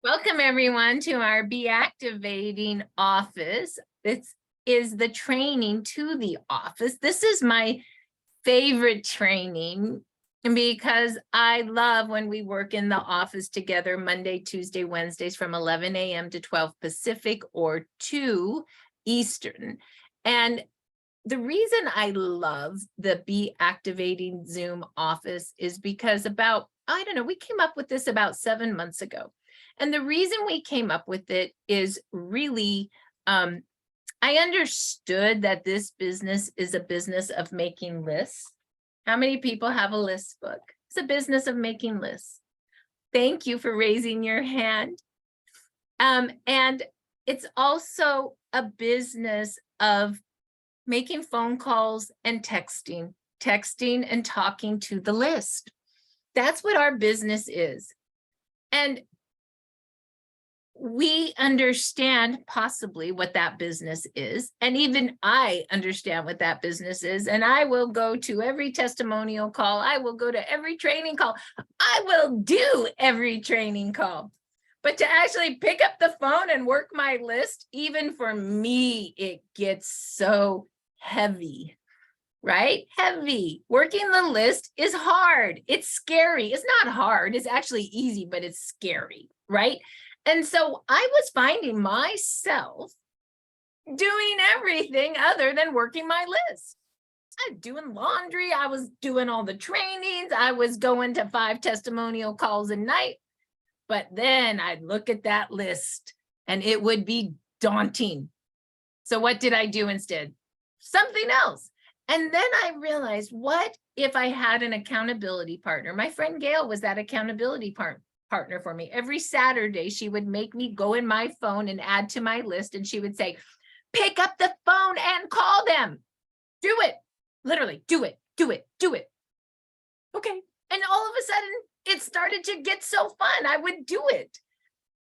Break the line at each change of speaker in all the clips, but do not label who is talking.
Welcome everyone to our Be Activating office. This is the training to the office. This is my favorite training because I love when we work in the office together Monday, Tuesday, Wednesdays from 11 a.m. to 12 Pacific or 2 Eastern. And the reason I love the Be Activating Zoom office is because we came up with this about 7 months ago. And the reason we came up with it is really, I understood that this business is a business of making lists. How many people have a list book? It's a business of making lists. Thank you for raising your hand. And it's also a business of making phone calls and texting and talking to the list. That's what our business is. And we understand possibly what that business is. And even I understand what that business is. And I will go to every testimonial call. I will go to every training call. I will do every training call. But to actually pick up the phone and work my list, even for me, it gets so heavy, right? Heavy. Working the list is hard. It's scary. It's not hard. It's actually easy, but it's scary, right? And so I was finding myself doing everything other than working my list. I was doing laundry. I was doing all the trainings. I was going to 5 testimonial calls a night. But then I'd look at that list and it would be daunting. So what did I do instead? Something else. And then I realized, what if I had an accountability partner? My friend Gail was that accountability partner for me. Every Saturday, she would make me go in my phone and add to my list. And she would say, pick up the phone and call them. Do it. Literally, do it. Okay. And all of a sudden, it started to get so fun. I would do it.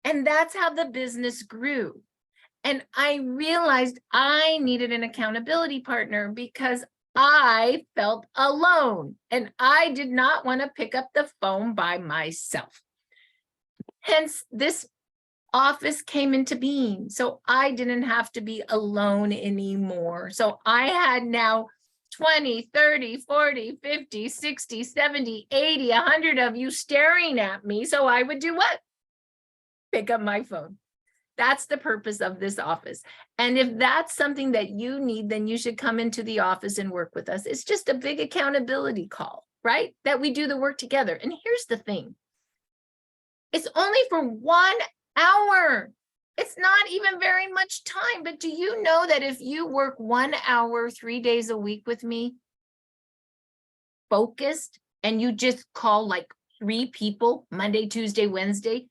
And that's how the business grew. And I realized I needed an accountability partner because I felt alone and I did not want to pick up the phone by myself. Hence, this office came into being. So I didn't have to be alone anymore. So I had now 20, 30, 40, 50, 60, 70, 80, 100 of you staring at me. So I would do what? Pick up my phone. That's the purpose of this office. And if that's something that you need, then you should come into the office and work with us. It's just a big accountability call, right? That we do the work together. And here's the thing. It's only for 1 hour. It's not even very much time. But do you know that if you work 1 hour, 3 days a week with me, focused, and you just call like 3 people, Monday, Tuesday, Wednesday,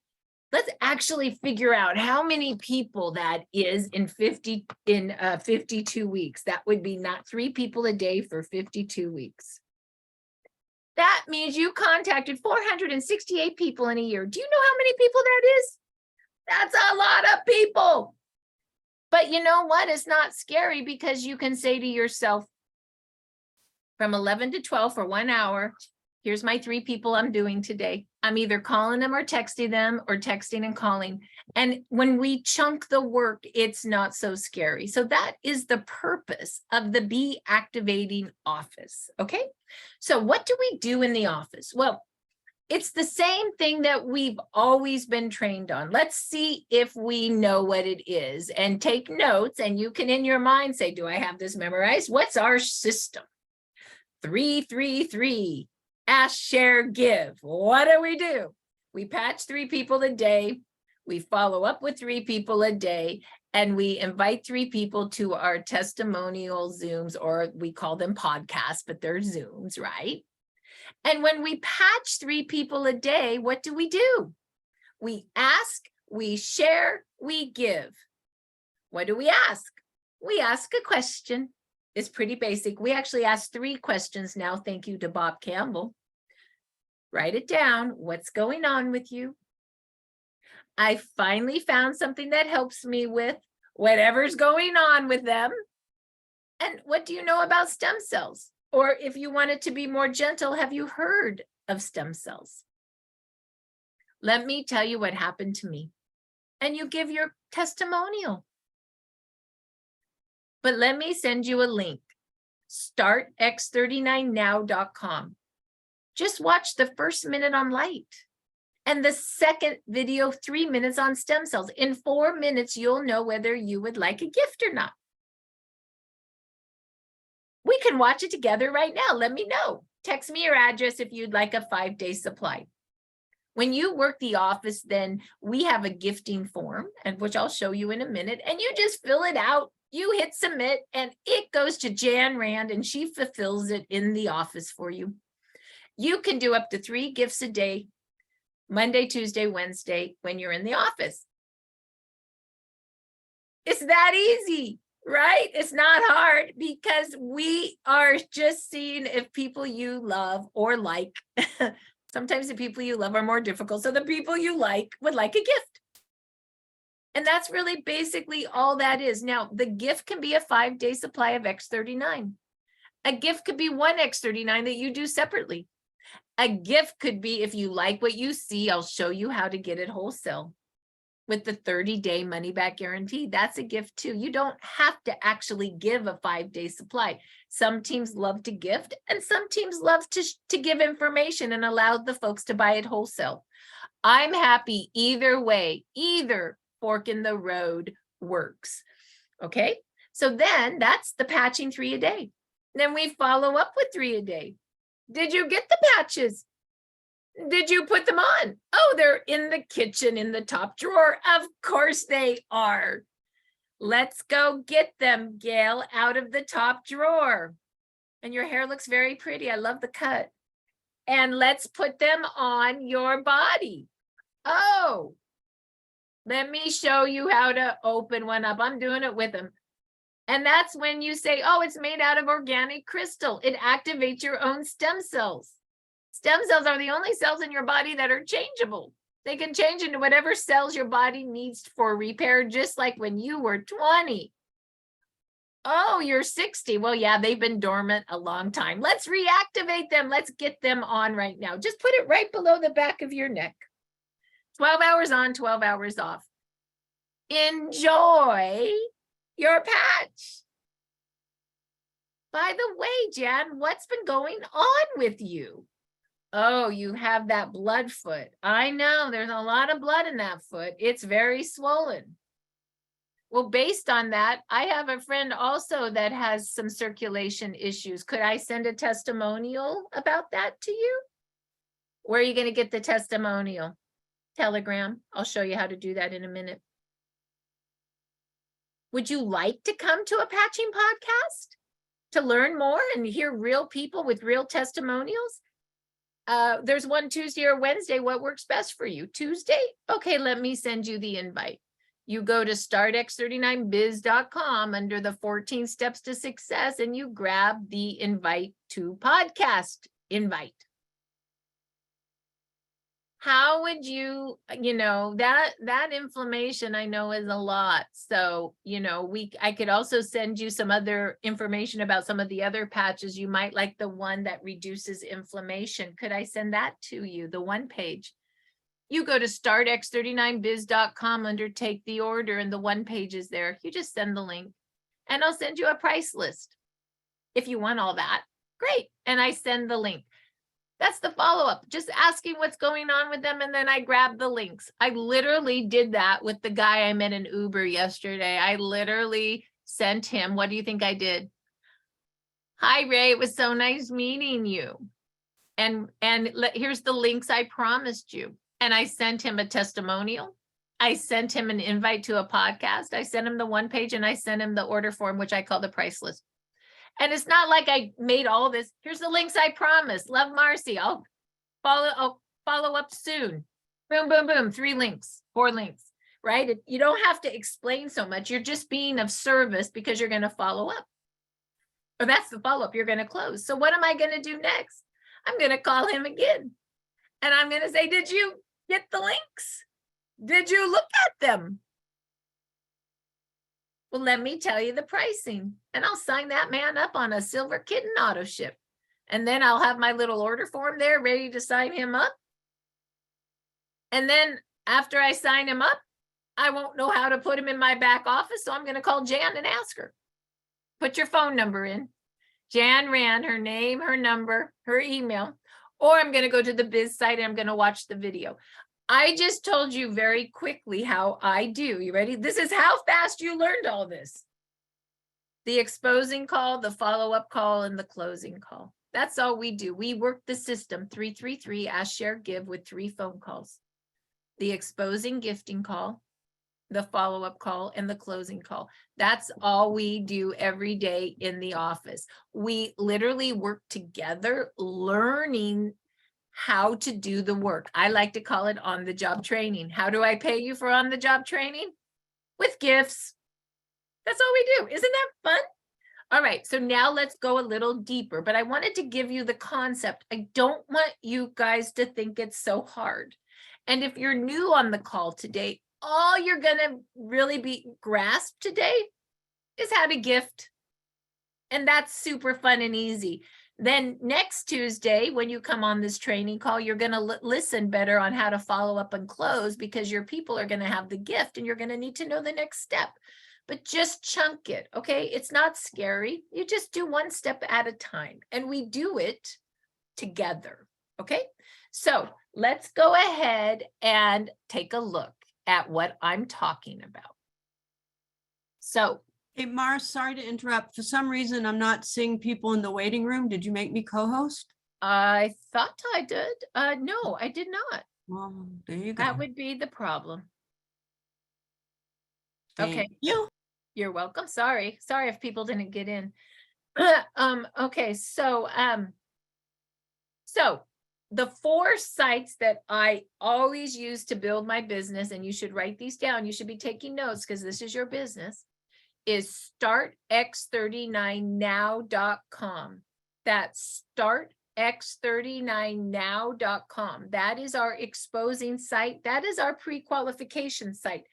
let's actually figure out how many people that is in 52 weeks. That would be not 3 people a day for 52 weeks. That means you contacted 468 people in a year. Do you know how many people that is? That's a lot of people. But you know what? It's not scary because you can say to yourself, from 11 to 12 for 1 hour, here's my 3 people I'm doing today. I'm either calling them or texting and calling. And when we chunk the work, it's not so scary. So that is the purpose of the Be Activating office. Okay. So what do we do in the office? Well, it's the same thing that we've always been trained on. Let's see if we know what it is and take notes. And you can in your mind say, do I have this memorized? What's our system? 3-3-3. Ask, share, give. What do? We patch 3 people a day. We follow up with 3 people a day, and we invite 3 people to our testimonial Zooms, or we call them podcasts, but they're Zooms, right? And when we patch 3 people a day, what do? We ask, we share, we give. What do we ask? We ask a question. It's pretty basic. We actually ask 3 questions now. Thank you to Bob Campbell. Write it down. What's going on with you? I finally found something that helps me with whatever's going on with them. And what do you know about stem cells? Or if you want it to be more gentle, have you heard of stem cells? let me tell you what happened to me. And you give your testimonial. But let me send you a link, startx39now.com. Just watch the first minute on light and the second video, 3 minutes on stem cells. In 4 minutes, you'll know whether you would like a gift or not. We can watch it together right now. Let me know. Text me your address if you'd like a 5-day supply. When you work the office, then we have a gifting form, and which I'll show you in a minute, and you just fill it out. You hit submit, and it goes to Jan Rand, and she fulfills it in the office for you. You can do up to 3 gifts a day, Monday, Tuesday, Wednesday, when you're in the office. It's that easy, right? It's not hard, because we are just seeing if people you love or like. Sometimes the people you love are more difficult, so the people you like would like a gift. And that's really basically all that is. Now, the gift can be a 5-day supply of X39. A gift could be one X39 that you do separately. A gift could be, if you like what you see, I'll show you how to get it wholesale with the 30-day money-back guarantee. That's a gift too. You don't have to actually give a 5-day supply. Some teams love to gift, and some teams love to give information and allow the folks to buy it wholesale. I'm happy either way. Either fork in the road works. Okay, so then that's the patching 3 a day. Then we follow up with 3 a day. Did you get the patches? Did you put them on? Oh, they're in the kitchen in the top drawer. Of course they are. Let's go get them, Gail, out of the top drawer. And your hair looks very pretty. I love the cut. And let's put them on your body. Oh, let me show you how to open one up. I'm doing it with them. And that's when you say, oh, it's made out of organic crystal. It activates your own stem cells. Stem cells are the only cells in your body that are changeable. They can change into whatever cells your body needs for repair, just like when you were 20. Oh, you're 60. Well, yeah, they've been dormant a long time. Let's reactivate them. Let's get them on right now. Just put it right below the back of your neck. 12 hours on, 12 hours off. Enjoy your patch. By the way, Jan, what's been going on with you? Oh, you have that blood foot. I know there's a lot of blood in that foot. It's very swollen. Well, based on that, I have a friend also that has some circulation issues. Could I send a testimonial about that to you? Where are you going to get the testimonial? Telegram. I'll show you how to do that in a minute. Would you like to come to a patching podcast to learn more and hear real people with real testimonials? There's one Tuesday or Wednesday. What works best for you? Tuesday? Okay, let me send you the invite. You go to startx39biz.com under the 14 steps to success, and you grab the invite to podcast invite. How would you, that inflammation I know is a lot. So, I could also send you some other information about some of the other patches. You might like the one that reduces inflammation. Could I send that to you? The one page. You go to startx39biz.com under take the order, and the one page is there. You just send the link and I'll send you a price list. If you want all that, great. And I send the link. That's the follow-up, just asking what's going on with them, and then I grab the links. I literally did that with the guy I met in Uber yesterday. I literally sent him, what do you think I did? Hi, Ray, it was so nice meeting you. And here's the links I promised you. And I sent him a testimonial. I sent him an invite to a podcast. I sent him the one page, and I sent him the order form, which I call the price list. And it's not like I made all this. Here's the links I promised. Love, Marci. I'll follow up soon. Boom, boom, boom. 3 links, 4 links, right? You don't have to explain so much. You're just being of service because you're going to follow up. Or that's the follow-up. You're going to close. So what am I going to do next? I'm going to call him again. And I'm going to say, did you get the links? Did you look at them? Well, let me tell you the pricing, and I'll sign that man up on a silver kitten auto ship. And then I'll have my little order form there ready to sign him up. And then after I sign him up, I won't know how to put him in my back office. So I'm going to call Jan and ask her. Put your phone number in. Jan ran her name, her number, her email, or I'm going to go to the biz site and I'm going to watch the video. I just told you very quickly how I do. You ready? This is how fast you learned all this. The exposing call, the follow-up call, and the closing call. That's all we do. We work the system 333, ask, share, give with 3 phone calls. The exposing gifting call, the follow-up call, and the closing call. That's all we do every day in the office. We literally work together learning how to do the work. I like to call it on-the-job training. How do I pay you for on-the-job training? With gifts. That's all we do. Isn't that fun? All right, so now let's go a little deeper, but I wanted to give you the concept. I don't want you guys to think it's so hard. And if you're new on the call today, all you're gonna really be grasped today is how to gift. And that's super fun and easy. Then next Tuesday, when you come on this training call, you're gonna listen better on how to follow up and close, because your people are gonna have the gift and you're gonna need to know the next step. But just chunk it, okay? It's not scary. You just do one step at a time, and we do it together, okay? So let's go ahead and take a look at what I'm talking about. So,
Hey, Mara, sorry to interrupt. For some reason, I'm not seeing people in the waiting room. Did you make me co-host?
I thought I did. No, I did not.
Well, there you go.
That would be the problem.
Thank
Okay.
you.
You're welcome. Sorry if people didn't get in. Okay, so the 4 sites that I always use to build my business, and you should write these down, you should be taking notes because this is your business, is startx39now.com. That's startx39now.com. That is our exposing site. That is our pre-qualification site.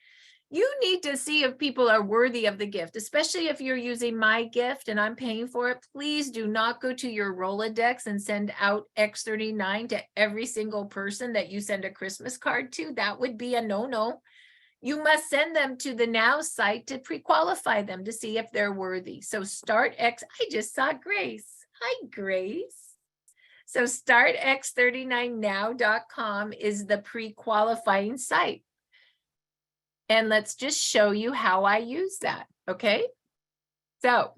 You need to see if people are worthy of the gift, especially if you're using my gift and I'm paying for it. Please do not go to your Rolodex and send out X39 to every single person that you send a Christmas card to. That would be a no-no. You must send them to the Now site to pre-qualify them to see if they're worthy. So I just saw Grace. Hi, Grace. So startx39now.com is the pre-qualifying site. And let's just show you how I use that, okay? So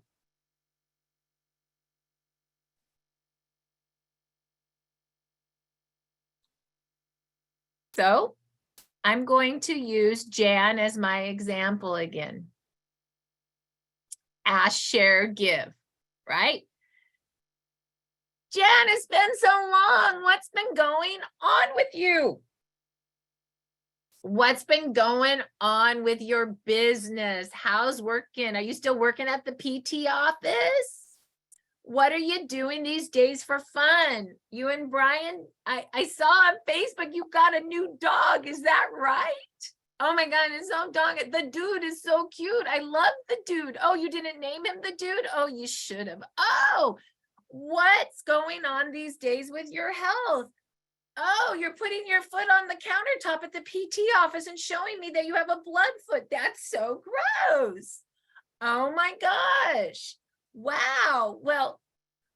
I'm going to use Jan as my example again. Ask, share, give, right? Jan, it's been so long. What's been going on with you? What's been going on with your business? How's working? Are you still working at the PT office? What are you doing these days for fun? You and Brian, I saw on Facebook you got a new dog. Is that right? Oh my God, it's so dog. The dude is so cute. I love the dude. Oh, you didn't name him the dude? Oh, you should have. Oh, what's going on these days with your health? Oh, you're putting your foot on the countertop at the PT office and showing me that you have a blood foot. That's so gross. Oh my gosh. Wow. Well,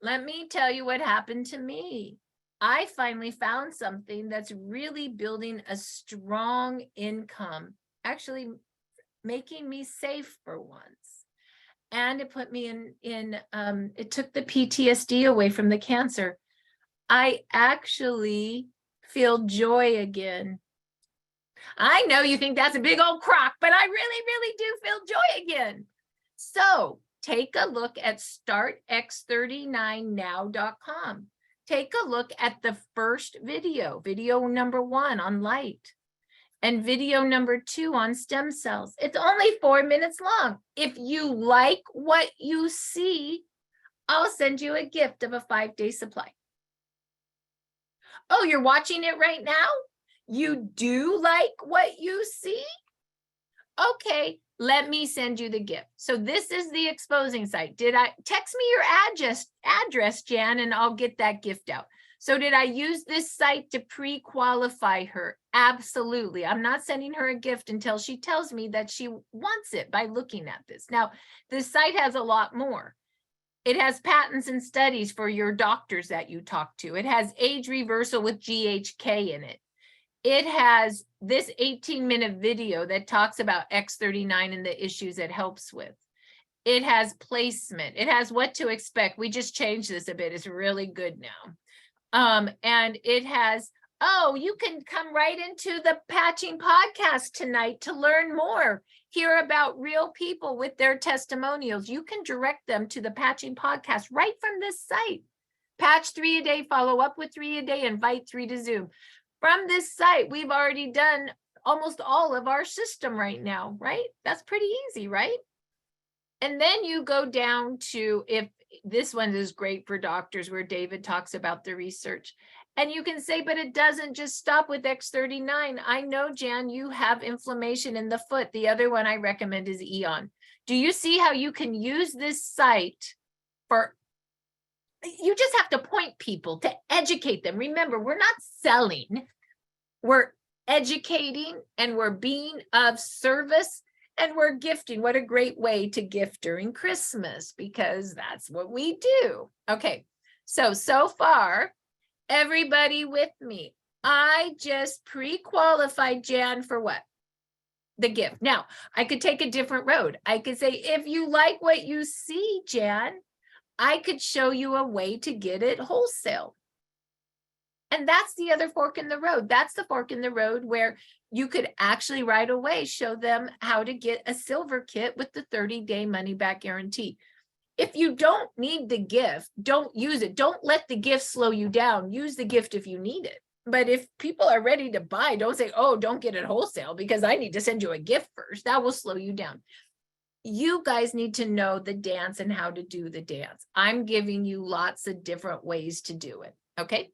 let me tell you what happened to me. I finally found something that's really building a strong income, actually making me safe for once. And it put me it took the PTSD away from the cancer. I actually feel joy again. I know you think that's a big old crock, but I really, really do feel joy again. So take a look at startx39now.com. Take a look at the first video number 1 on light, and video number 2 on stem cells. It's only 4 minutes long. If you like what you see, I'll send you a gift of a 5-day supply. Oh, you're watching it right now? You do like what you see? Okay, let me send you the gift. So this is the exposing site. Text me your address, Jan, and I'll get that gift out. So did I use this site to pre-qualify her? Absolutely. I'm not sending her a gift until she tells me that she wants it by looking at this. Now, this site has a lot more. It has patents and studies for your doctors that you talk to. It has age reversal with GHK in it. It has this 18-minute video that talks about X39 and the issues it helps with. It has placement. It has what to expect. We just changed this a bit. It's really good now. And it has, oh, you can come right into the Patching podcast tonight to learn more, hear about real people with their testimonials. You can direct them to the Patching podcast right from this site. Patch 3 a day, follow up with 3 a day, invite 3 to Zoom. From this site, we've already done almost all of our system right now, right? That's pretty easy, right? And then you go down to, if this one is great for doctors where David talks about the research. And you can say, but it doesn't just stop with X39. I know, Jan, you have inflammation in the foot. The other one I recommend is Eon. Do you see how you can use this site for, you just have to point people to educate them. Remember, we're not selling, we're educating and we're being of service. And we're gifting. What a great way to gift during Christmas, because that's what we do. Okay, so far, everybody with me. I just pre-qualified Jan for what? The gift. Now, I could take a different road. I could say, if you like what you see, Jan, I could show you a way to get it wholesale. And that's the other fork in the road. That's the fork in the road where you could actually right away show them how to get a silver kit with the 30-day money-back guarantee. If you don't need the gift, don't use it. Don't let the gift slow you down. Use the gift if you need it. But if people are ready to buy, don't say, oh, don't get it wholesale because I need to send you a gift first. That will slow you down. You guys need to know the dance and how to do the dance. I'm giving you lots of different ways to do it, okay?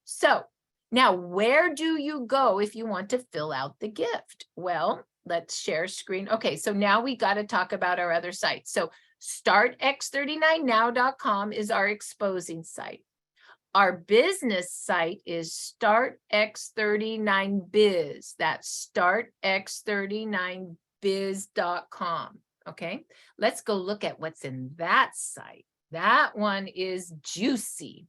So now, where do you go if you want to fill out the gift? Well, let's share screen. Okay, so now we got to talk about our other sites. So startx39now.com is our exposing site. Our business site is startx39biz. That's startx39biz.com. Okay, let's go look at what's in that site. That one is juicy.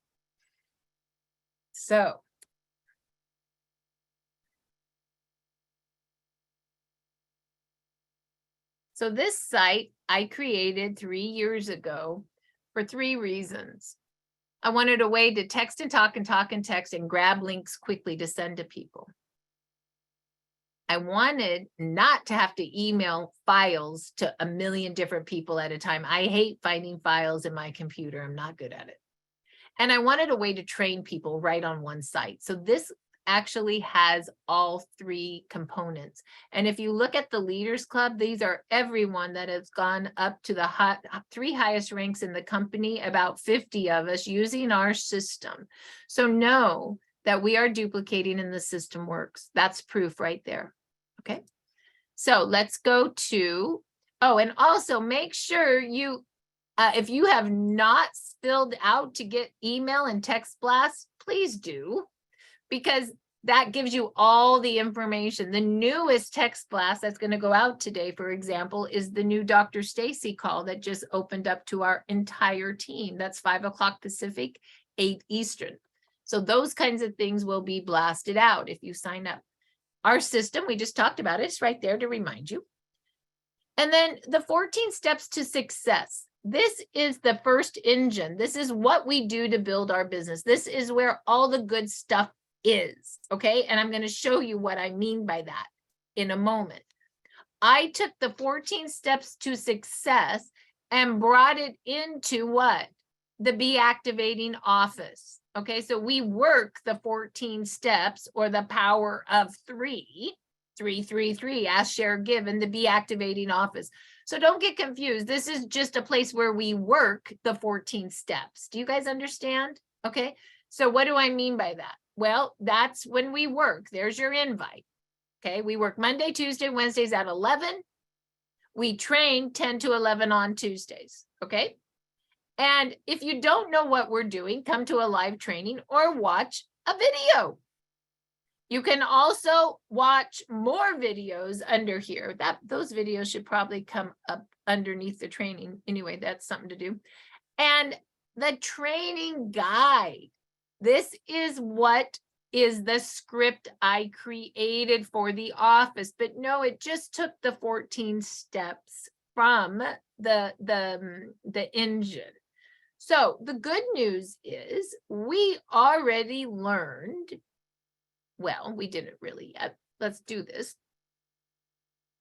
So this site I created 3 years ago for 3 reasons. I wanted a way to text and talk and talk and text and grab links quickly to send to people. I wanted not to have to email files to a million different people at a time. I hate finding files in my computer. I'm not good at it. And I wanted a way to train people right on one site. So this actually has all 3 components. And if you look at the Leaders Club, these are everyone that has gone up to the 3 highest ranks in the company, about 50 of us using our system. So know that we are duplicating and the system works. That's proof right there. Okay. So let's go to, oh, and also make sure you, if you have not filled out to get email and text blasts, please do, because that gives you all the information. The newest text blast that's going to go out today, for example, is the new Dr. Stacy call that just opened up to our entire team. That's 5 o'clock Pacific, 8 Eastern. So those kinds of things will be blasted out if you sign up. Our system, we just talked about it, it's right there to remind you. And then the 14 steps to success. This is the first engine. This is what we do to build our business. This is where all the good stuff is, okay? And I'm going to show you what I mean by that in a moment. I took the 14 steps to success and brought it into what? The Be Activating office. Okay, so we work the 14 steps or the power of 3, 3, 3, 3, ask, share, give in the Be Activating office. So don't get confused. This is just a place where we work the 14 steps. Do you guys understand? Okay, so what do I mean by that? Well, that's when we work. There's your invite. Okay, we work Monday, Tuesday, Wednesdays at 11. We train 10 to 11 on Tuesdays. Okay, And if you don't know what we're doing, come to a live training or watch a video. You can also watch more videos under here. Those videos should probably come up underneath the training. Anyway, that's something to do. And the training guide. This is what is the script I created for the office. But no, it just took the 14 steps from the engine. So the good news is we already learned, well, we didn't really yet. Let's do this.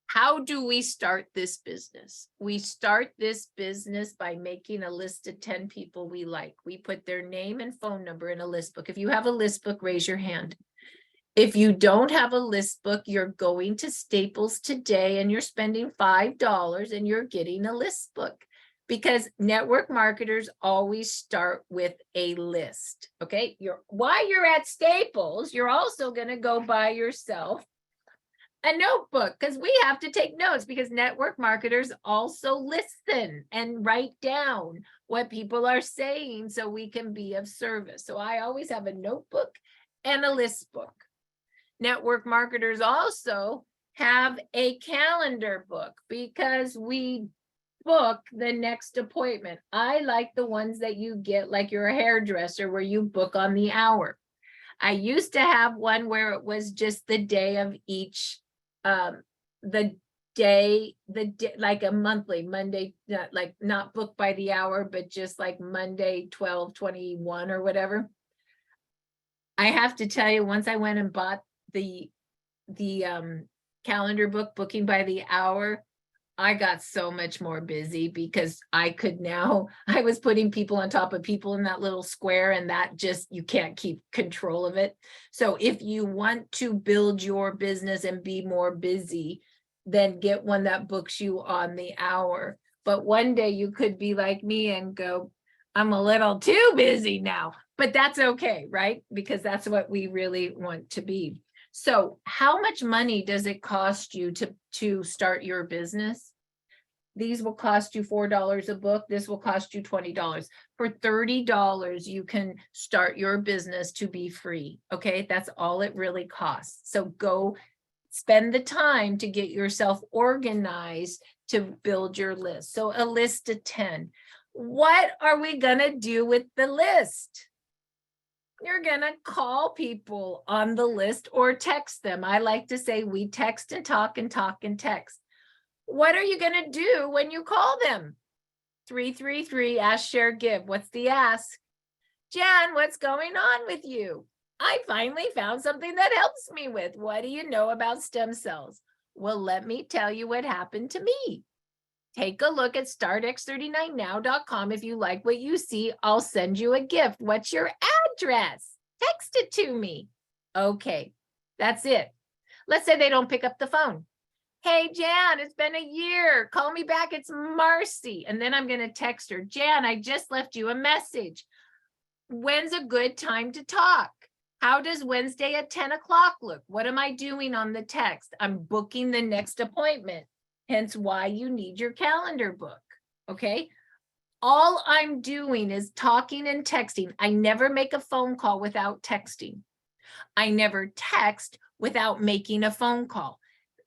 How do we start this business? We start this business by making a list of 10 people we like. We put their name and phone number in a list book. If you have a list book, raise your hand. If you don't have a list book, you're going to Staples today and you're spending $5 and you're getting a list book, because network marketers always start with a list. Okay. While you're at Staples, you're also going to go buy yourself a notebook, because we have to take notes, because network marketers also listen and write down what people are saying so we can be of service. So I always have a notebook and a list book. Network marketers also have a calendar book because we book the next appointment. I like the ones that you get like you're a hairdresser, where you book on the hour. I used to have one where it was just the day of each the day, like a monthly Monday, like not booked by the hour, but just like Monday 12/21 or whatever. I have to tell you, once I went and bought the calendar book, booking by the hour, I got so much more busy, because I was putting people on top of people in that little square, and that just, you can't keep control of it. So if you want to build your business and be more busy, then get one that books you on the hour. But one day you could be like me and go, I'm a little too busy now, but that's okay, right? Because that's what we really want to be. So how much money does it cost you to start your business? These will cost you $4 a book. This will cost you $20. For $30, you can start your business to be free. Okay, that's all it really costs. So go spend the time to get yourself organized to build your list. So a list of 10. What are we gonna do with the list? You're gonna call people on the list or text them. I like to say we text and talk and talk and text. What are you gonna do when you call them? 333, ask, share, give. What's the ask? Jan, what's going on with you? I finally found something that helps me with. What do you know about stem cells? Well, let me tell you what happened to me. Take a look at startx39now.com. If you like what you see, I'll send you a gift. What's your address? Text it to me. Okay, that's it. Let's say they don't pick up the phone. Hey, Jan, it's been a year. Call me back. It's Marci. And then I'm going to text her. Jan, I just left you a message. When's a good time to talk? How does Wednesday at 10 o'clock look? What am I doing on the text? I'm booking the next appointment. Hence why you need your calendar book. Okay. All I'm doing is talking and texting. I never make a phone call without texting. I never text without making a phone call.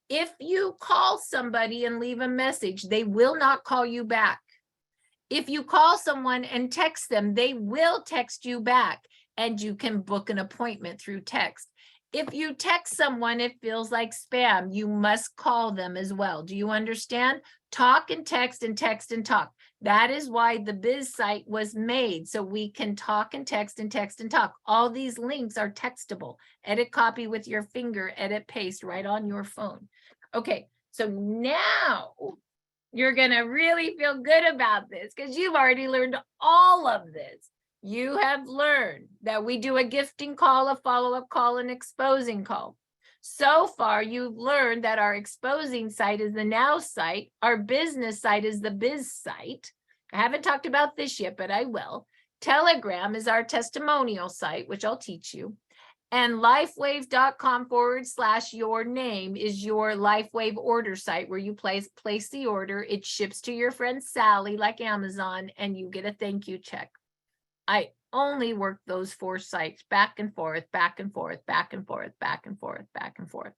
If you call somebody and leave a message, they will not call you back. If you call someone and text them, they will text you back, and you can book an appointment through text. If you text someone, it feels like spam. You must call them as well. Do you understand? Talk and text and text and talk. That is why the biz site was made, so we can talk and text and text and talk. All these links are textable. Edit, copy with your finger, edit, paste right on your phone. Okay, so now you're gonna really feel good about this, because you've already learned all of this. You have learned that we do a gifting call, a follow-up call, an exposing call. So far, you've learned that our exposing site is the now site. Our business site is the biz site. I haven't talked about this yet, but I will. Telegram is our testimonial site, which I'll teach you. And lifewave.com/your name is your LifeWave order site where you place the order. It ships to your friend Sally, like Amazon, and you get a thank you check. I only work those 4 sites back and forth, back and forth, back and forth, back and forth, back and forth.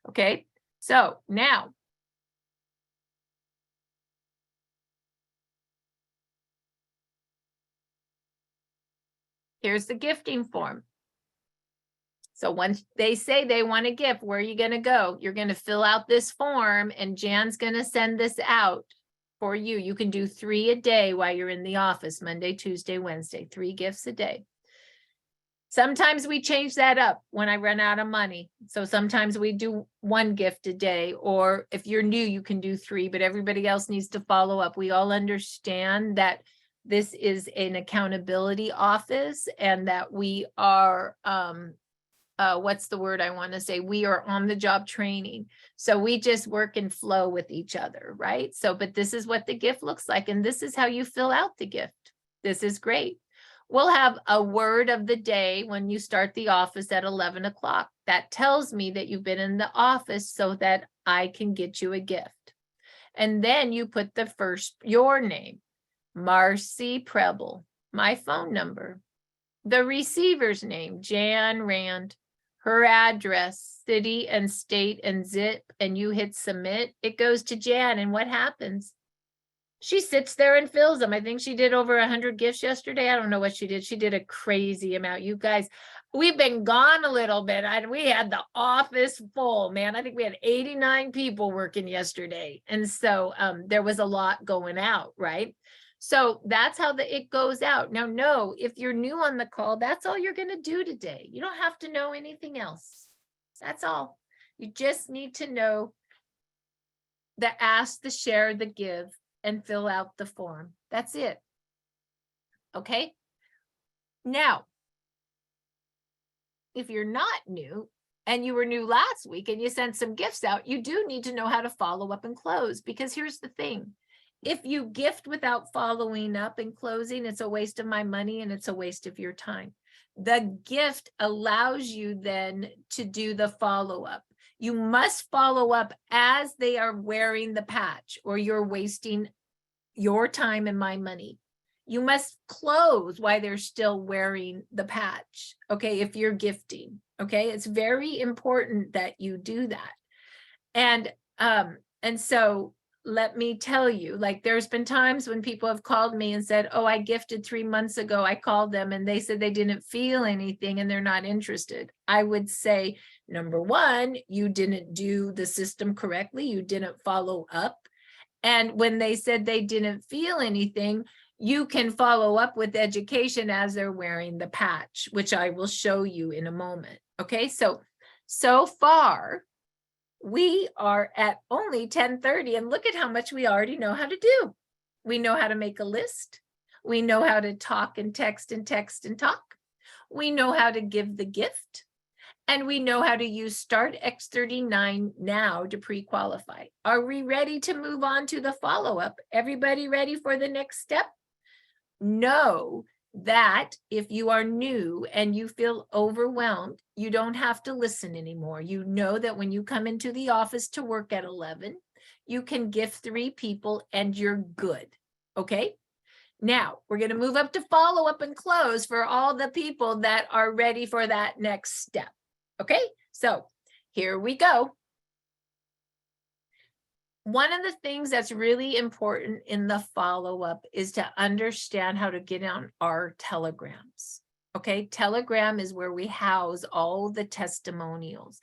Okay, so now here's the gifting form. So once they say they want a gift, where are you going to go? You're going to fill out this form, and Jan's going to send this out for you. You can do 3 a day while you're in the office, Monday, Tuesday, Wednesday, 3 gifts a day. Sometimes we change that up when I run out of money. So sometimes we do 1 gift a day, or if you're new, you can do 3, but everybody else needs to follow up. We all understand that this is an accountability office and that we are, what's the word I want to say? We are on the job training. So we just work and flow with each other, right? So, but this is what the gift looks like. And this is how you fill out the gift. This is great. We'll have a word of the day when you start the office at 11 o'clock. That tells me that you've been in the office so that I can get you a gift. And then you put the first, your name, Marci Preble, my phone number, the receiver's name, Jan Rand, her address, city and state and zip, and you hit submit. It goes to Jan, and what happens? She sits there and fills them. I think she did over 100 gifts yesterday. I don't know what she did. She did a crazy amount. You guys, we've been gone a little bit. We had the office full, man. I think we had 89 people working yesterday. And so there was a lot going out, right? So that's how it goes out. Now, no, if you're new on the call, that's all you're going to do today. You don't have to know anything else. That's all. You just need to know the ask, the share, the give, and fill out the form. That's it. Okay. Now, if you're not new and you were new last week and you sent some gifts out, you do need to know how to follow up and close, because here's the thing. If you gift without following up and closing, it's a waste of my money and it's a waste of your time. The gift allows you then to do the follow-up. You must follow up as they are wearing the patch, or you're wasting your time and my money. You must close while they're still wearing the patch, okay, if you're gifting, okay? It's very important that you do that. And so let me tell you, like, there's been times when people have called me and said, oh, I gifted 3 months ago. I called them and they said they didn't feel anything and they're not interested. I would say, number 1, you didn't do the system correctly. You didn't follow up. And when they said they didn't feel anything, you can follow up with education as they're wearing the patch, which I will show you in a moment. Okay, so far, we are at only 10:30, and look at how much we already know how to do. We know how to make a list. We know how to talk and text and text and talk. We know how to give the gift. And we know how to use Start X39 now to pre-qualify. Are we ready to move on to the follow-up? Everybody ready for the next step? Know that if you are new and you feel overwhelmed, you don't have to listen anymore. You know that when you come into the office to work at 11, you can gift 3 people and you're good, okay? Now, we're going to move up to follow up and close for all the people that are ready for that next step, okay? So here we go. One of the things that's really important in the follow-up is to understand how to get on our telegrams. Okay, Telegram is where we house all the testimonials.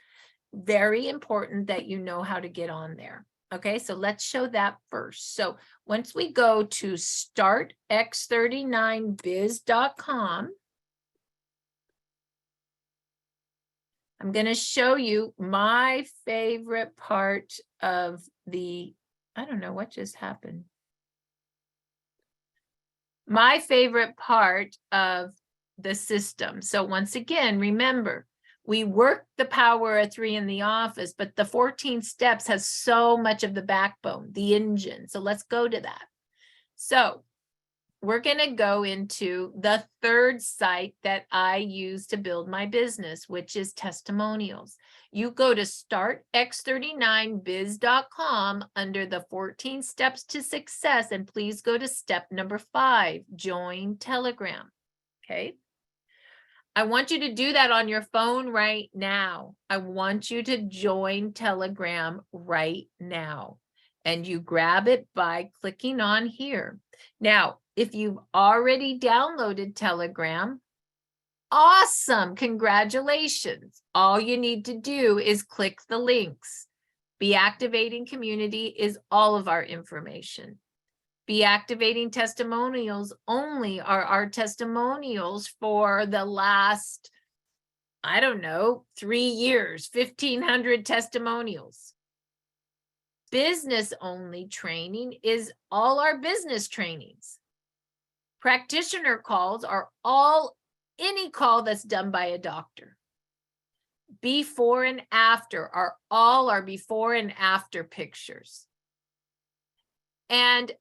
Very important that you know how to get on there. Okay, so let's show that first. So once we go to startx39biz.com, I'm going to show you my favorite part of I don't know what just happened. My favorite part of the system. So once again, remember, we work the power of 3 in the office, but the 14 steps has so much of the backbone, the engine. So let's go to that. So we're going to go into the third site that I use to build my business, which is testimonials. You go to startx39biz.com under the 14 steps to success, and please go to step number 5, join Telegram. Okay. I want you to do that on your phone right now. I want you to join Telegram right now. And you grab it by clicking on here. Now, if you've already downloaded Telegram, awesome, congratulations. All you need to do is click the links. Be Activating Community is all of our information. Be Activating Testimonials only are our testimonials for the last, I don't know, 3 years, 1,500 testimonials. Business only training is all our business trainings. Practitioner calls are any call that's done by a doctor. Before and after are all our before and after pictures. And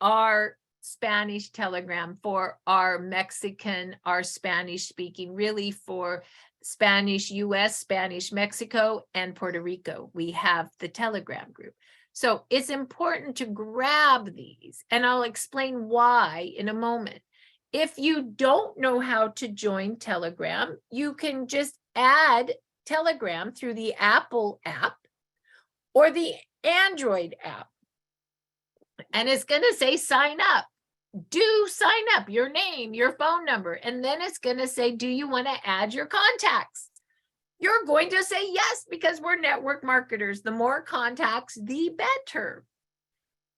our Spanish Telegram for our Mexican, our Spanish speaking, really for Spanish US, Spanish Mexico, and Puerto Rico. We have the Telegram group. So it's important to grab these, and I'll explain why in a moment. If you don't know how to join Telegram, you can just add Telegram through the Apple app or the Android app. And it's going to say sign up. Do sign up, your name, your phone number, and then it's going to say, do you want to add your contacts? You're going to say yes, because we're network marketers. The more contacts, the better.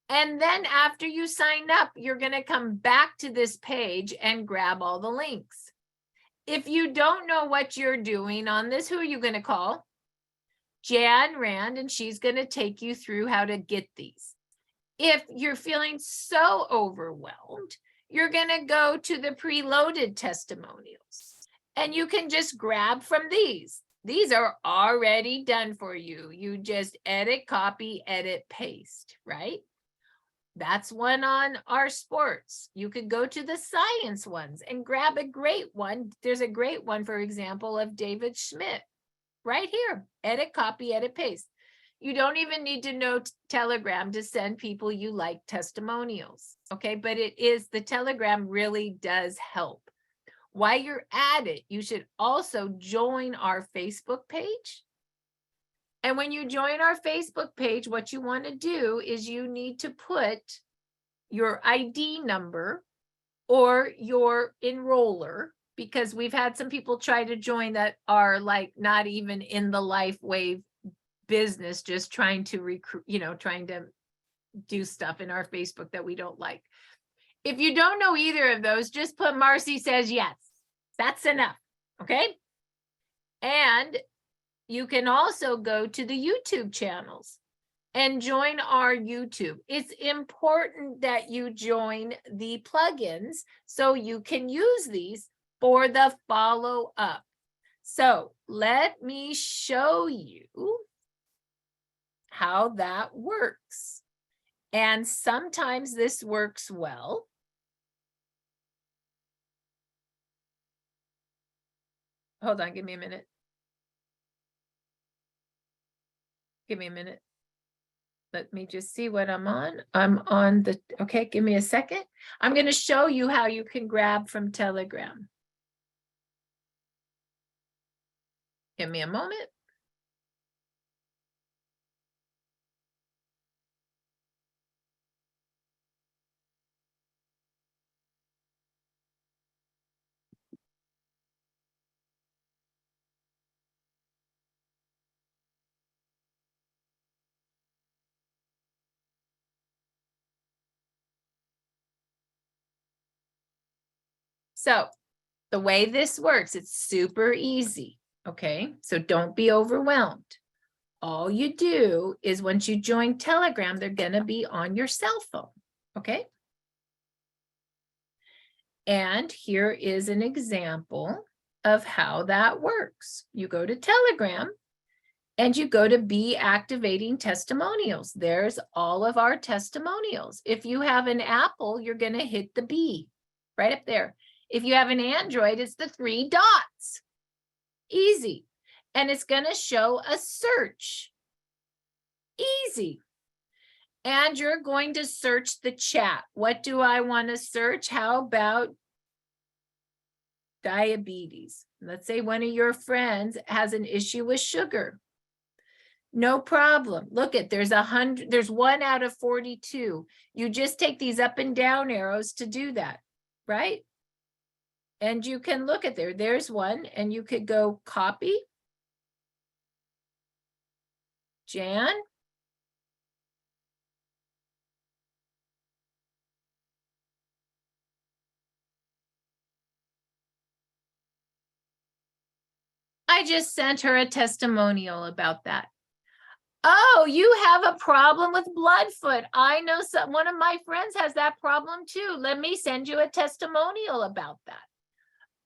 And then after you sign up, you're going to come back to this page and grab all the links. If you don't know what you're doing on this, who are you going to call? Jan Rand, and she's going to take you through how to get these. If you're feeling so overwhelmed, you're going to go to the preloaded testimonials, and you can just grab from these. These are already done for you. You just edit, copy, edit, paste, right? That's one on our sports. You could go to the science ones and grab a great one. There's a great one, for example, of David Schmidt right here. Edit, copy, edit, paste. You don't even need to know Telegram to send people you like testimonials, okay? But the Telegram really does help. While you're at it, you should also join our Facebook page. And when you join our Facebook page, what you want to do is you need to put your ID number or your enroller, because we've had some people try to join that are like not even in the LifeWave business, just trying to recruit, trying to do stuff in our Facebook that we don't like. If you don't know either of those, just put Marci says yes. That's enough, okay? And you can also go to the YouTube channels and join our YouTube. It's important that you join the plugins so you can use these for the follow-up. So let me show you how that works. And sometimes this works well. Hold on, give me a minute. Give me a minute. Let me just see what I'm on. I'm on the, okay, give me a second. I'm going to show you how you can grab from Telegram. Give me a moment. So the way this works, it's super easy, okay? So don't be overwhelmed. All you do is once you join Telegram, they're going to be on your cell phone, okay? And here is an example of how that works. You go to Telegram And you go to B, activating testimonials. There's all of our testimonials. If you have an Apple, you're going to hit the B right up there. If you have an Android, it's the 3 dots. Easy. And it's going to show a search. Easy. And you're going to search the chat. What do I want to search? How about diabetes? Let's say one of your friends has an issue with sugar. No problem. Look at, there's 100, there's 1 out of 42. You just take these up and down arrows to do that, right? And you can look at there's one, and you could go copy. Jan. I just sent her a testimonial about that. Oh, you have a problem with bloodfoot. I know one of my friends has that problem too. Let me send you a testimonial about that.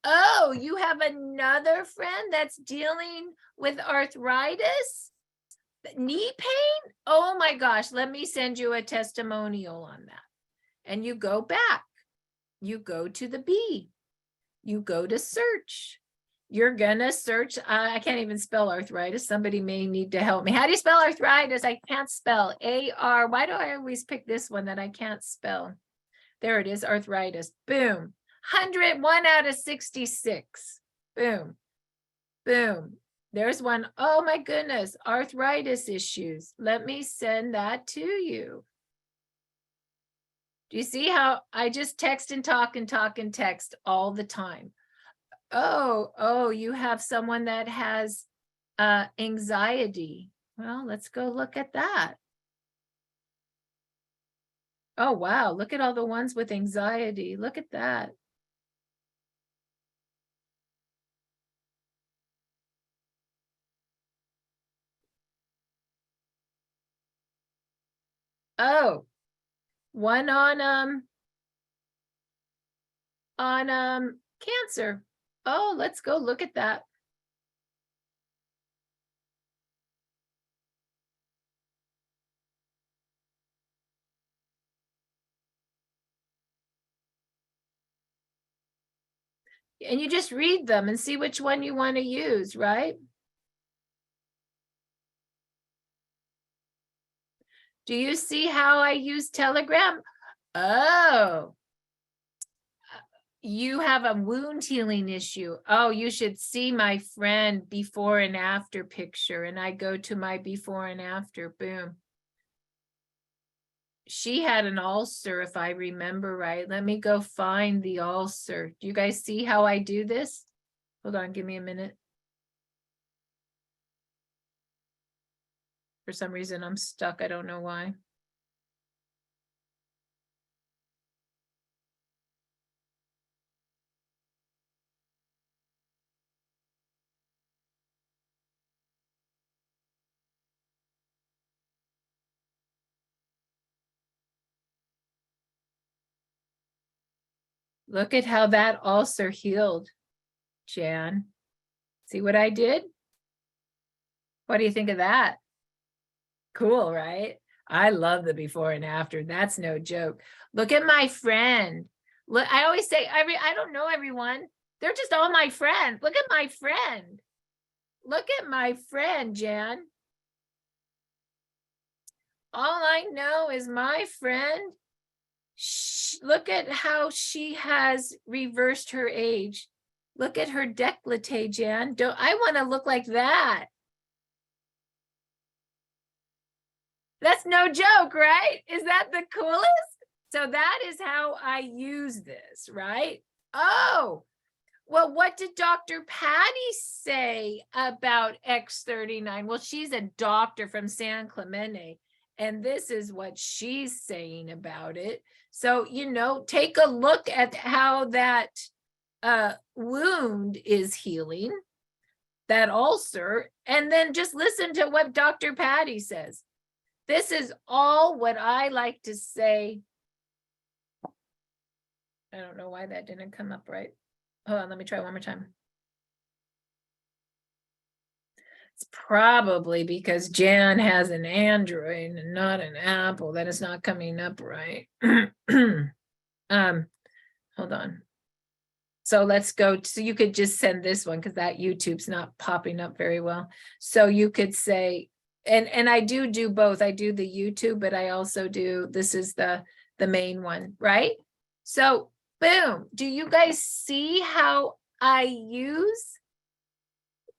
Oh, you have another friend that's dealing with arthritis, knee pain? Oh my gosh, let me send you a testimonial on that. And you go back. You go to the B. You go to search. You're gonna search, I can't even spell arthritis. Somebody may need to help me. How do you spell arthritis? I can't spell. A-R, why do I always pick this one that I can't spell? There it is, arthritis. Boom. 101 out of 66. Boom. Boom. There's one. Oh my goodness, arthritis issues. Let me send that to you. Do you see how I just text and talk and talk and text all the time? Oh, you have someone that has anxiety. Well, let's go look at that. Oh, wow. Look at all the ones with anxiety. Look at that. Oh, one on cancer. Oh, let's go look at that. And you just read them and see which one you want to use, right? Do you see how I use Telegram? Oh, you have a wound healing issue. Oh, you should see my friend before and after picture. And I go to my before and after, boom. She had an ulcer, if I remember right. Let me go find the ulcer. Do you guys see how I do this? Hold on, give me a minute. For some reason, I'm stuck. I don't know why. Look at how that ulcer healed, Jan. See what I did? What do you think of that? Cool, right? I love the before and after. That's no joke. Look at my friend. Look, I always say, I don't know everyone. They're just all my friends. Look at my friend. Look at my friend, Jan. All I know is my friend. Look at how she has reversed her age. Look at her décolleté, Jan. I want to look like that. That's no joke, right? Is that the coolest? So that is how I use this, right? Oh, well, what did Dr. Patty say about X39? Well, she's a doctor from San Clemente, and this is what she's saying about it. So, take a look at how that wound is healing, that ulcer, and then just listen to what Dr. Patty says. This is all what I like to say. I don't know why that didn't come up right. Hold on, let me try one more time. It's probably because Jan has an Android and not an Apple that is not coming up right. Hold on. So let's go, so you could just send this one because that YouTube's not popping up very well. So you could say, and I do both. I do the YouTube, but I also do, this is the main one, right? So boom, do you guys see how I use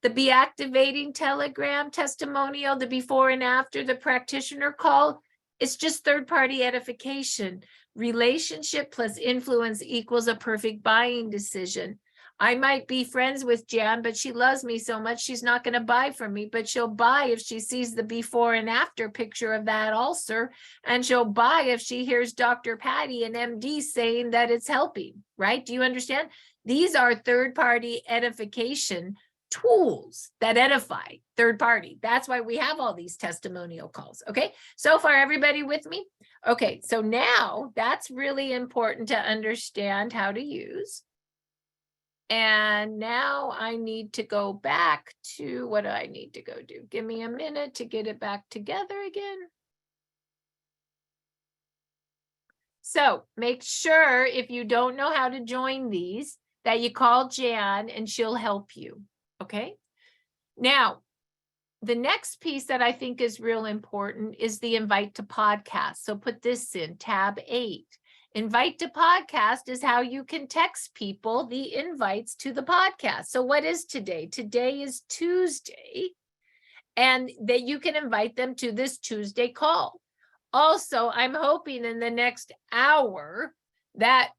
the Be Activating Telegram testimonial, the before and after, the practitioner call? It's just third-party edification. Relationship plus influence equals a perfect buying decision. I might be friends with Jan, but she loves me so much, she's not going to buy from me, but she'll buy if she sees the before and after picture of that ulcer, and she'll buy if she hears Dr. Patty and MD saying that it's helping, right? Do you understand? These are third-party edification tools that edify third party. That's why we have all these testimonial calls. Okay, so far everybody with me? Okay, so now that's really important to understand how to use. And now I need to go back to, what do I need to go do? Give me a minute to get it back together again. So make sure if you don't know how to join these, that you call Jan and she'll help you. Okay. Now, the next piece that I think is real important is the invite to podcast. So put this in tab 8. Invite to podcast is how you can text people the invites to the podcast. So what is today? Today is Tuesday, and that you can invite them to this Tuesday call. Also, I'm hoping in the next hour that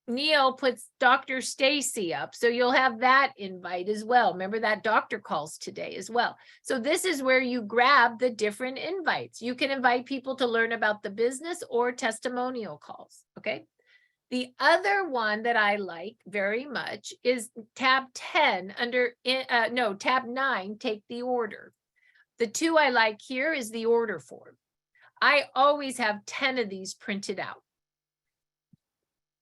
Neil puts Dr. Stacy up, so you'll have that invite as well. Remember that doctor calls today as well. So this is where you grab the different invites. You can invite people to learn about the business or testimonial calls, okay? The other one that I like very much is tab 10 under, tab 9, take the order. The two I like here is the order form. I always have 10 of these printed out.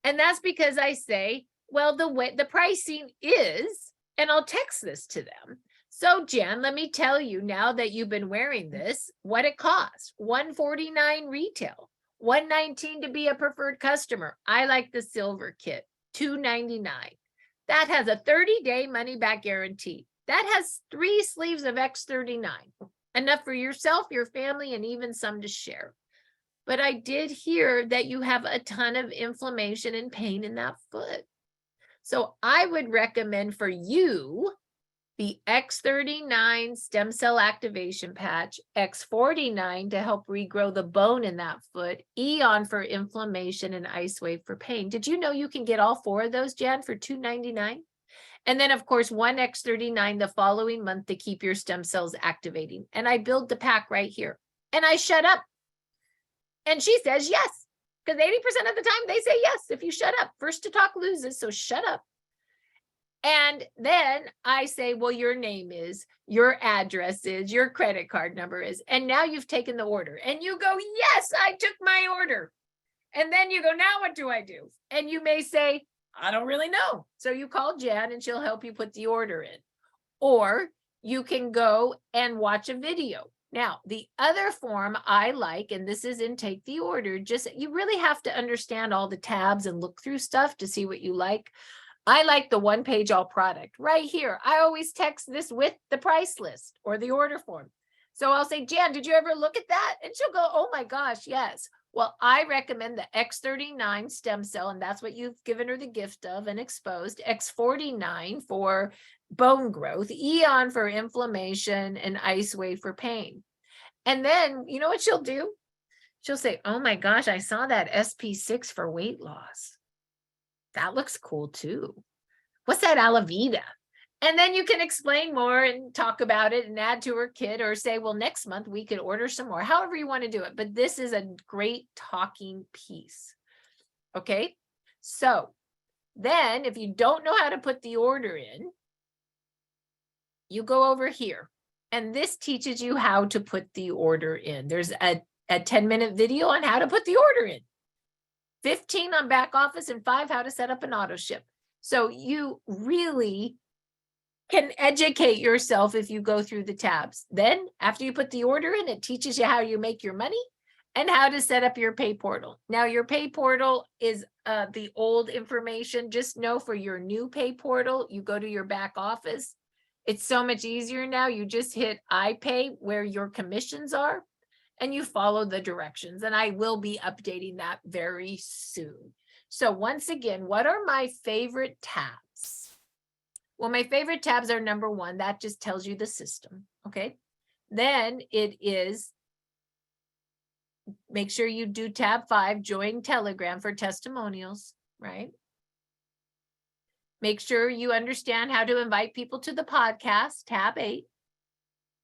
And that's because I say, well, the pricing is, and I'll text this to them. So Jen, let me tell you now that you've been wearing this, what it costs. $149 retail, $119 to be a preferred customer. I like the silver kit, $299. That has a 30-day money back guarantee. That has 3 sleeves of X39, enough for yourself, your family, and even some to share. But I did hear that you have a ton of inflammation and pain in that foot. So I would recommend for you the X39 stem cell activation patch, X49 to help regrow the bone in that foot, Eon for inflammation, and Ice Wave for pain. Did you know you can get all 4 of those, Jan, for $299? And then, of course, 1 X39 the following month to keep your stem cells activating. And I build the pack right here. And I shut up. And she says yes, because 80% of the time they say yes if you shut up. First to talk loses, so shut up. And then I say, well, your name is, your address is, your credit card number is, and now you've taken the order. And you go, yes, I took my order. And then you go, now what do I do? And you may say, I don't really know. So you call Jan and she'll help you put the order in. Or you can go and watch a video. Now, the other form I like, and this is in Take the Order, just you really have to understand all the tabs and look through stuff to see what you like. I like the 1-page all product right here. I always text this with the price list or the order form. So I'll say, Jan, did you ever look at that? And she'll go, oh my gosh, yes. Well, I recommend the X39 stem cell, and that's what you've given her the gift of and exposed, X49 for bone growth, Eon for inflammation, and Ice Wave for pain. And then, you know what she'll do? She'll say, oh my gosh, I saw that SP6 for weight loss. That looks cool too. What's that Alavida? And then you can explain more and talk about it and add to her kit, or say, well, next month we could order some more, however you want to do it. But this is a great talking piece. Okay. So then if you don't know how to put the order in, you go over here, and this teaches you how to put the order in. There's a 10-minute video on how to put the order in, 15 on back office, and 5 how to set up an auto ship. So you really can educate yourself if you go through the tabs. Then after you put the order in, it teaches you how you make your money and how to set up your pay portal. Now your pay portal is the old information. Just know for your new pay portal, you go to your back office. It's so much easier now. You just hit I pay where your commissions are and you follow the directions. And I will be updating that very soon. So once again, what are my favorite tabs? Well, my favorite tabs are number one, that just tells you the system, okay? Then it is, make sure you do tab 5, join Telegram for testimonials, right? Make sure you understand how to invite people to the podcast, tab 8.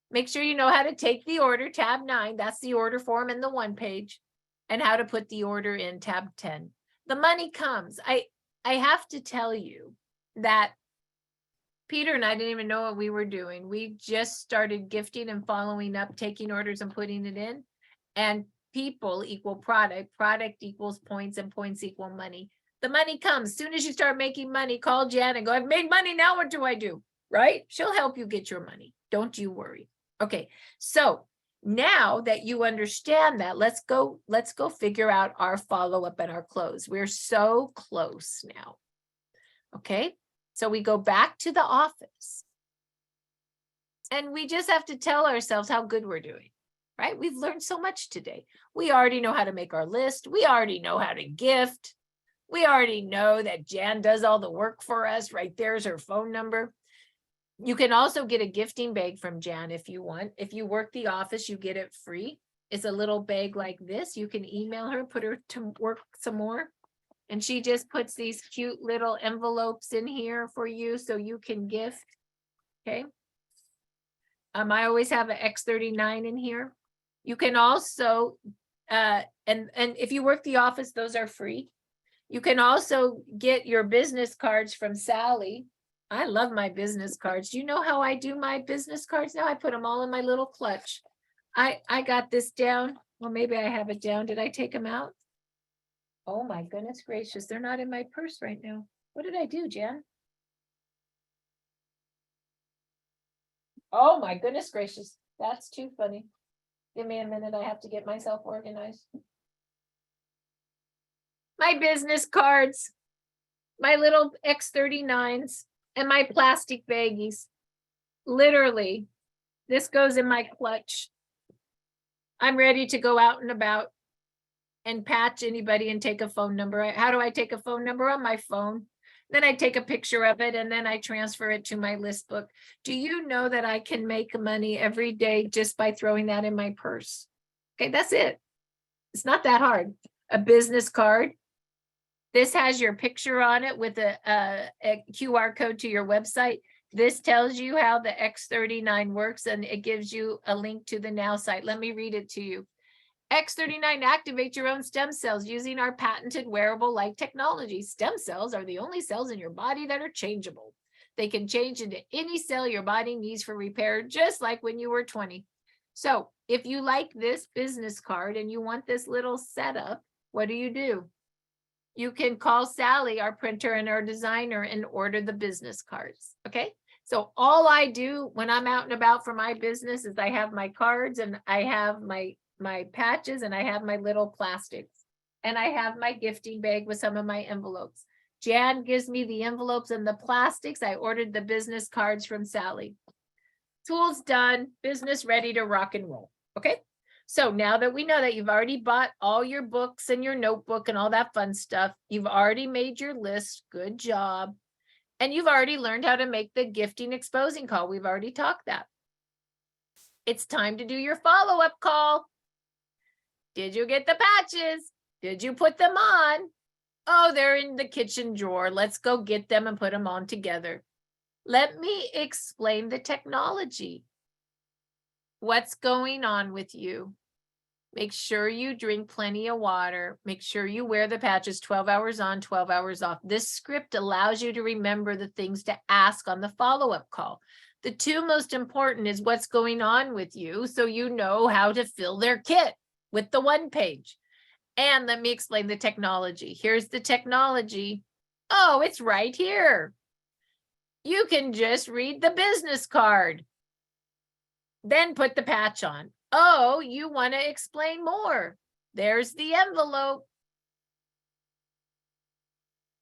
Make sure you know how to take the order, tab 9, that's the order form in the 1 page, and how to put the order in tab 10. The money comes. I have to tell you that Peter and I didn't even know what we were doing. We just started gifting and following up, taking orders and putting it in. And people equal product, product equals points, and points equal money. The money comes. As soon as you start making money, call Jan and go, I've made money, now what do I do? Right? She'll help you get your money. Don't you worry. Okay, so now that you understand that, let's go figure out our follow-up and our close. We're so close now. Okay. So we go back to the office and we just have to tell ourselves how good we're doing, right? We've learned so much today. We already know how to make our list. We already know how to gift. We already know that Jan does all the work for us. Right there's her phone number. You can also get a gifting bag from Jan if you want. If you work the office, you get it free. It's a little bag like this. You can email her, put her to work some more. And she just puts these cute little envelopes in here for you so you can gift, okay? I always have an X39 in here. You can also, and if you work the office, those are free. You can also get your business cards from Sally. I love my business cards. Do you know how I do my business cards now? I put them all in my little clutch. I got this down. Well, maybe I have it down. Did I take them out? Oh my goodness gracious, they're not in my purse right now. What did I do, Jan? Oh my goodness gracious, that's too funny. Give me a minute, I have to get myself organized. My business cards, my little X39s, and my plastic baggies. Literally, this goes in my clutch. I'm ready to go out and about and patch anybody and take a phone number. How do I take a phone number? On my phone. Then I take a picture of it and then I transfer it to my list book. Do you know that I can make money every day just by throwing that in my purse? Okay, that's it. It's not that hard. A business card. This has your picture on it with a QR code to your website. This tells you how the X39 works and it gives you a link to the Now site. Let me read it to you. X39 activate your own stem cells using our patented wearable light technology. Stem cells are the only cells in your body that are changeable. They can change into any cell your body needs for repair, just like when you were 20. So if you like this business card and you want this little setup, what do? You can call Sally, our printer and our designer, and order the business cards. Okay. So all I do when I'm out and about for my business is I have my cards and I have my patches and I have my little plastics and I have my gifting bag with some of my envelopes. Jan gives me the envelopes and the plastics. I ordered the business cards from Sally. Tools done, business ready to rock and roll. Okay. So now that we know that you've already bought all your books and your notebook and all that fun stuff, you've already made your list. Good job. And you've already learned how to make the gifting exposing call. We've already talked that. It's time to do your follow-up call. Did you get the patches? Did you put them on? Oh, they're in the kitchen drawer. Let's go get them and put them on together. Let me explain the technology. What's going on with you? Make sure you drink plenty of water. Make sure you wear the patches 12 hours on, 12 hours off. This script allows you to remember the things to ask on the follow-up call. The two most important is what's going on with you, so you know how to fill their kit with the 1 page. And let me explain the technology. Here's the technology. Oh, it's right here. You can just read the business card. Then put the patch on. Oh, you want to explain more. There's the envelope.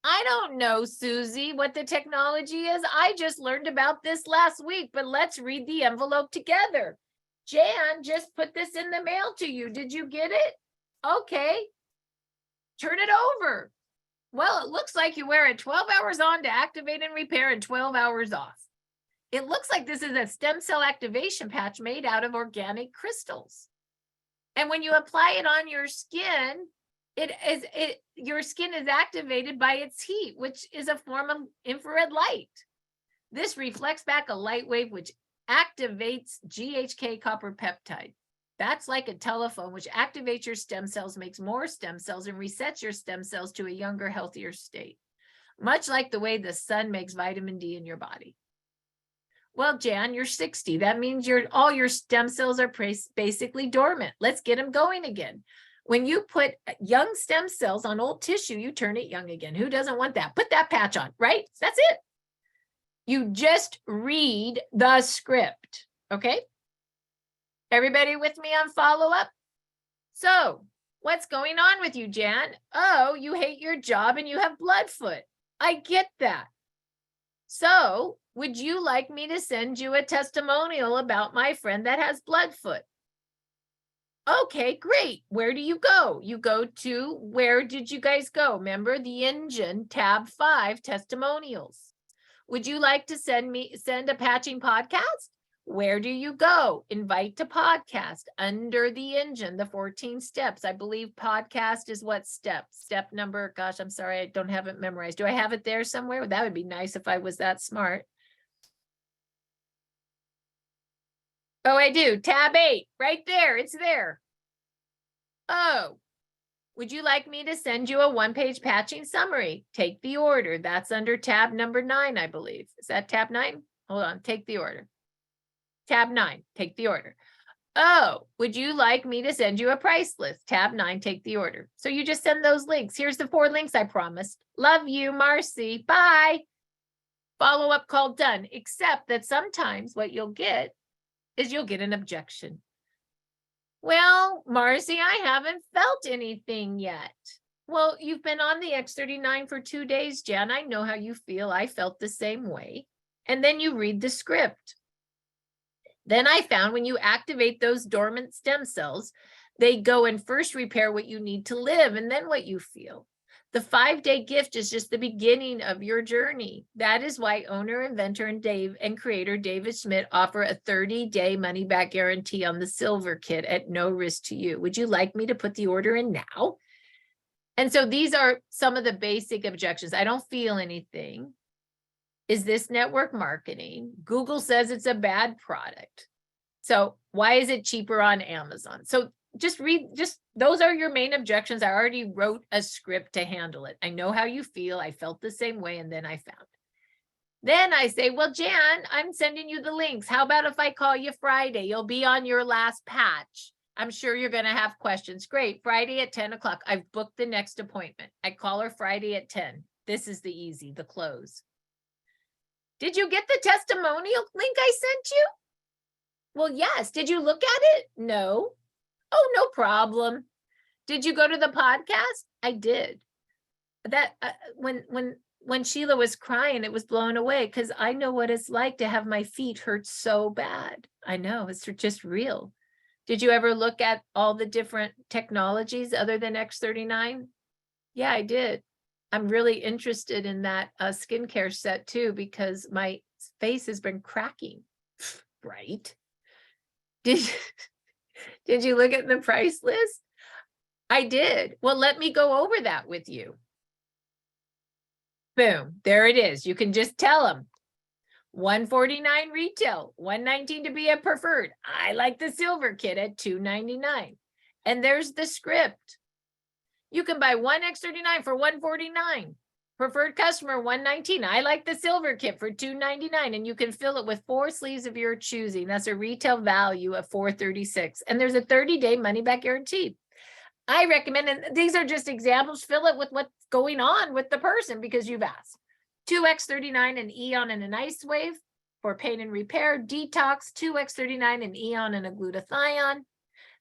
I don't know, Susie, what the technology is. I just learned about this last week, but let's read the envelope together. Jan just put this in the mail to you. Did you get it? Okay. Turn it over. Well, it looks like you wear it 12 hours on to activate and repair and 12 hours off. It looks like this is a stem cell activation patch made out of organic crystals. And when you apply it on your skin, your skin is activated by its heat, which is a form of infrared light. This reflects back a light wave, which activates GHK copper peptide. That's like a telephone, which activates your stem cells, makes more stem cells, and resets your stem cells to a younger, healthier state. Much like the way the sun makes vitamin D in your body. Well, Jan, you're 60. That means all your stem cells are basically dormant. Let's get them going again. When you put young stem cells on old tissue, you turn it young again. Who doesn't want that? Put that patch on, right? That's it. You just read the script, okay? Everybody with me on follow-up? So, what's going on with you, Jan? Oh, you hate your job and you have bloodfoot. I get that. So, would you like me to send you a testimonial about my friend that has bloodfoot? Okay, great. Where do you go? You go to, where did you guys go? Remember the engine, tab 5, testimonials. Would you like to send a patching podcast? Where do you go? Invite to podcast under the engine, the 14 steps. I believe podcast is what step? Step number, gosh, I'm sorry, I don't have it memorized. Do I have it there somewhere? That would be nice if I was that smart. Oh, I do. Tab 8, right there. It's there. Oh, would you like me to send you a one-page patching summary? Take the order. That's under tab number 9, I believe. Is that tab 9? Hold on. Take the order. Tab 9. Take the order. Oh, would you like me to send you a price list? Tab 9. Take the order. So you just send those links. Here's the 4 links I promised. Love you, Marci. Bye. Follow-up call done. Except that sometimes what you'll get is you'll get an objection. Well, Marci, I haven't felt anything yet. Well, you've been on the X39 for 2 days, Jan. I know how you feel. I felt the same way. And then you read the script. Then I found when you activate those dormant stem cells, they go and first repair what you need to live and then what you feel. The 5-day gift is just the beginning of your journey. That is why owner, inventor, and creator David Schmidt offer a 30-day money-back guarantee on the silver kit at no risk to you. Would you like me to put the order in now? And so these are some of the basic objections. I don't feel anything. Is this network marketing? Google says it's a bad product. So why is it cheaper on Amazon? So just those are your main objections. I already wrote a script to handle it. I know how you feel. I felt the same way. And then I found. Then I say, well, Jan, I'm sending you the links. How about if I call you Friday? You'll be on your last patch. I'm sure you're going to have questions. Great. Friday at 10 o'clock. I've booked the next appointment. I call her Friday at 10. This is the close. Did you get the testimonial link I sent you? Well, yes. Did you look at it? No. Oh, no problem. Did you go to the podcast? I did. That when Sheila was crying, it was blown away because I know what it's like to have my feet hurt so bad. I know, it's just real. Did you ever look at all the different technologies other than X39? Yeah, I did. I'm really interested in that skincare set too because my face has been cracking, right? Did you look at the price list? I did. Well, let me go over that with you. Boom, there it is. You can just tell them. $149 retail, $119 to be a preferred. I like the silver kit at $299. And there's the script. You can buy one X39 for $149. Preferred customer $119. I like the silver kit for $299, and you can fill it with 4 sleeves of your choosing. That's a retail value of $436. And there's a 30-day money-back guarantee. I recommend, and these are just examples, fill it with what's going on with the person because you've asked. 2 X39 and Eon and an ice wave for pain and repair. Detox, 2 X39 and Eon and a glutathione.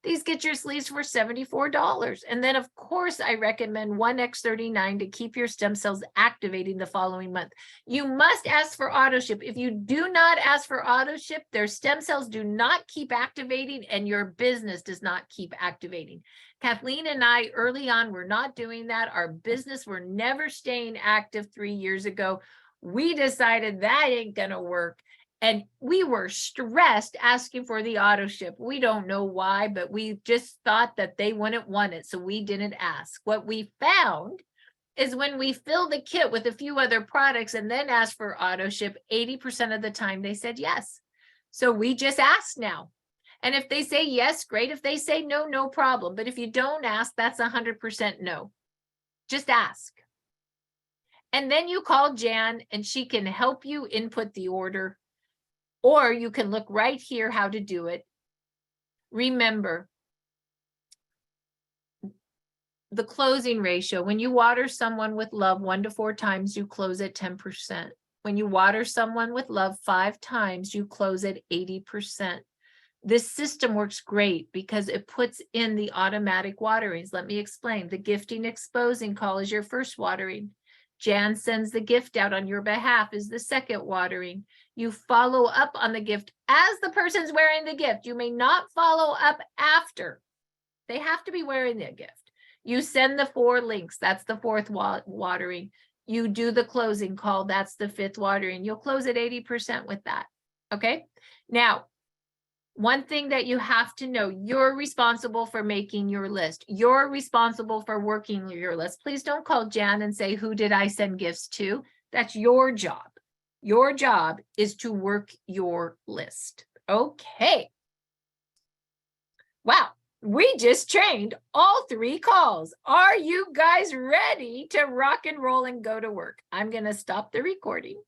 These get your sleeves for $74. And then, of course, I recommend 1 X39 to keep your stem cells activating the following month. You must ask for auto ship. If you do not ask for auto ship, their stem cells do not keep activating and your business does not keep activating. Kathleen and I early on were not doing that. Our business were never staying active 3 years ago. We decided that ain't going to work. And we were stressed asking for the auto ship. We don't know why, but we just thought that they wouldn't want it. So we didn't ask. What we found is when we fill the kit with a few other products and then ask for auto ship, 80% of the time they said yes. So we just ask now. And if they say yes, great. If they say no, no problem. But if you don't ask, that's 100% no. Just ask. And then you call Jan and she can help you input the order. Or you can look right here how to do it. Remember, the closing ratio. When you water someone with love 1 to 4 times, you close at 10%. When you water someone with love 5 times, you close at 80%. This system works great because it puts in the automatic waterings. Let me explain. The gifting exposing call is your first watering. Jan sends the gift out on your behalf is the second watering. You follow up on the gift as the person's wearing the gift. You may not follow up after. They have to be wearing the gift. You send the 4 links. That's the 4th watering. You do the closing call. That's the 5th watering. You'll close at 80% with that. Okay. Now, one thing that you have to know, you're responsible for making your list. You're responsible for working your list. Please don't call Jan and say, who did I send gifts to? That's your job. Your job is to work your list. Okay. Wow. We just trained all 3 calls. Are you guys ready to rock and roll and go to work? I'm going to stop the recording.